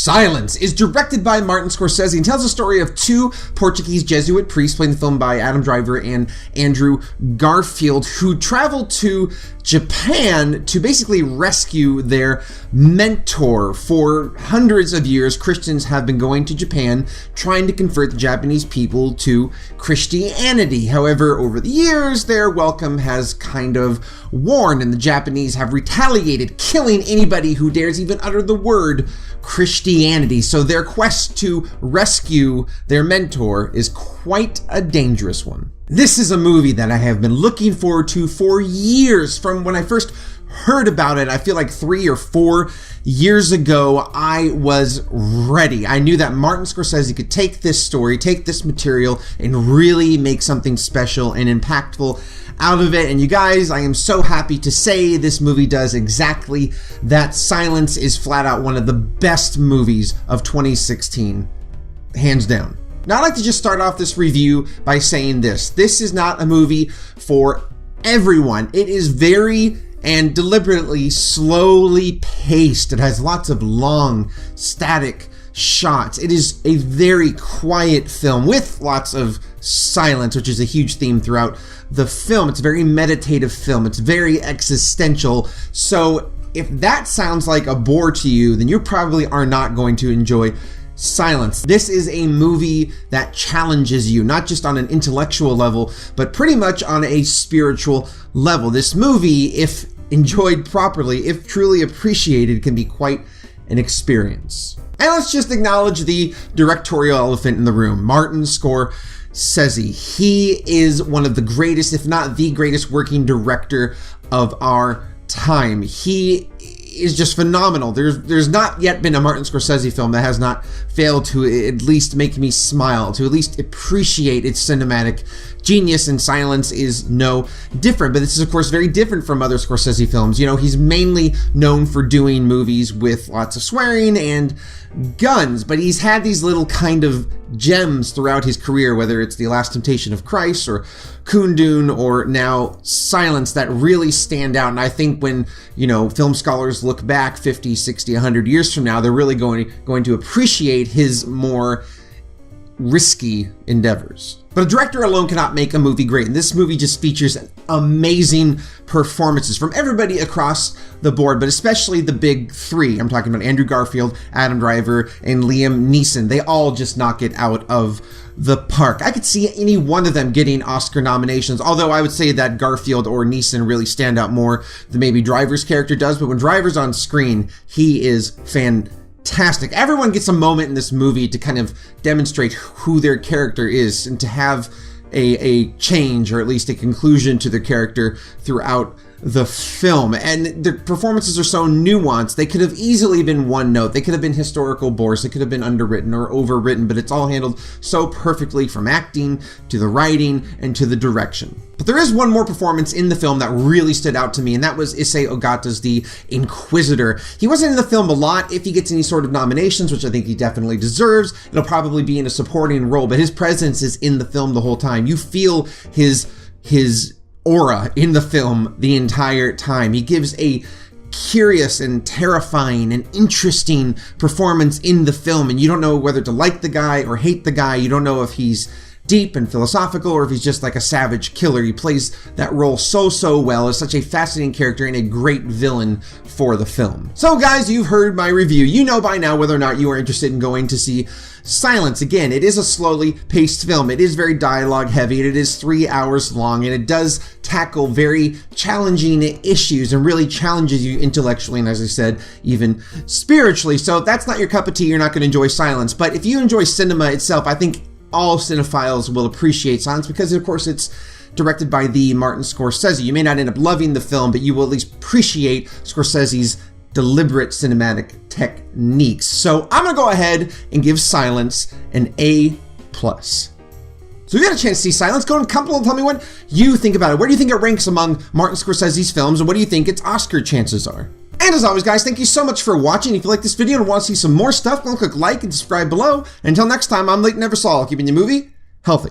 Silence is directed by Martin Scorsese and tells the story of two Portuguese Jesuit priests, playing the film by Adam Driver and Andrew Garfield, who travel to Japan to basically rescue their mentor. For hundreds of years, Christians have been going to Japan trying to convert the Japanese people to Christianity. However, over the years, their welcome has kind of worn, and the Japanese have retaliated, killing anybody who dares even utter the word Christianity. So their quest to rescue their mentor is quite a dangerous one. This is a movie that I have been looking forward to for years. From when I first heard about it, I feel like 3 or 4 years ago, I was ready. I knew that Martin Scorsese could take this story, take this material, and really make something special and impactful out of it. And you guys, I am so happy to say this movie does exactly that. Silence is flat out one of the best movies of 2016, hands down. Now, I'd like to just start off this review by saying this. This is not a movie for everyone. It is very and deliberately slowly paced. It has lots of long, static shots. It is a very quiet film with lots of silence, which is a huge theme throughout the film. It's a very meditative film. It's very existential. So if that sounds like a bore to you, then you probably are not going to enjoy Silence. This is a movie that challenges you, not just on an intellectual level, but pretty much on a spiritual level. This movie, if enjoyed properly, if truly appreciated, can be quite an experience. And let's just acknowledge the directorial elephant in the room, Martin Scorsese. He is one of the greatest, if not the greatest, working director of our time. He is just phenomenal. There's not yet been a Martin Scorsese film that has not failed to at least make me smile, to at least appreciate its cinematic genius, and Silence is no different. But this is, of course, very different from other Scorsese films. You know, he's mainly known for doing movies with lots of swearing and guns, but he's had these little kind of gems throughout his career, whether it's The Last Temptation of Christ or Kundun or now Silence, that really stand out. And I think when, you know, film scholars look back 50, 60, 100 years from now, they're really going to appreciate his more risky endeavors. But a director alone cannot make a movie great, and this movie just features amazing performances from everybody across the board, but especially the big three. I'm talking about Andrew Garfield, Adam Driver, and Liam Neeson. They all just knock it out of the park. I could see any one of them getting Oscar nominations, although I would say that Garfield or Neeson really stand out more than maybe Driver's character does. But when Driver's on screen, he is fantastic. Everyone gets a moment in this movie to kind of demonstrate who their character is and to have a change, or at least a conclusion to their character throughout the film. And the performances are so nuanced. They could have easily been one note. They could have been historical bores. They could have been underwritten or overwritten, but it's all handled so perfectly, from acting to the writing and to the direction. But there is one more performance in the film that really stood out to me, and that was Issei Ogata's The Inquisitor. He wasn't in the film a lot. If he gets any sort of nominations, which I think he definitely deserves, it'll probably be in a supporting role, but his presence is in the film the whole time. You feel his aura in the film the entire time. He gives a curious and terrifying and interesting performance in the film, and you don't know whether to like the guy or hate the guy. You don't know if he's deep and philosophical or if he's just like a savage killer. He plays that role so well. Is such a fascinating character and a great villain for the film. So guys, you've heard my review. You know by now whether or not you are interested in going to see Silence. Again, it is a slowly paced film. It is very dialogue heavy. It is 3 hours long, and it does tackle very challenging issues and really challenges you intellectually and, as I said, even spiritually. So if that's not your cup of tea, you're not going to enjoy Silence. But if you enjoy cinema itself, I think all cinephiles will appreciate Silence because, of course, it's directed by the Martin Scorsese. You may not end up loving the film, but you will at least appreciate Scorsese's deliberate cinematic techniques. So I'm gonna go ahead and give Silence an A+. So if you got a chance to see Silence, go and comment and tell me what you think about it. Where do you think it ranks among Martin Scorsese's films, and what do you think its Oscar chances are? And as always, guys, thank you so much for watching. If you like this video and want to see some more stuff, go click like and subscribe below. And until next time, I'm Leighton Eversole, keeping your movie healthy.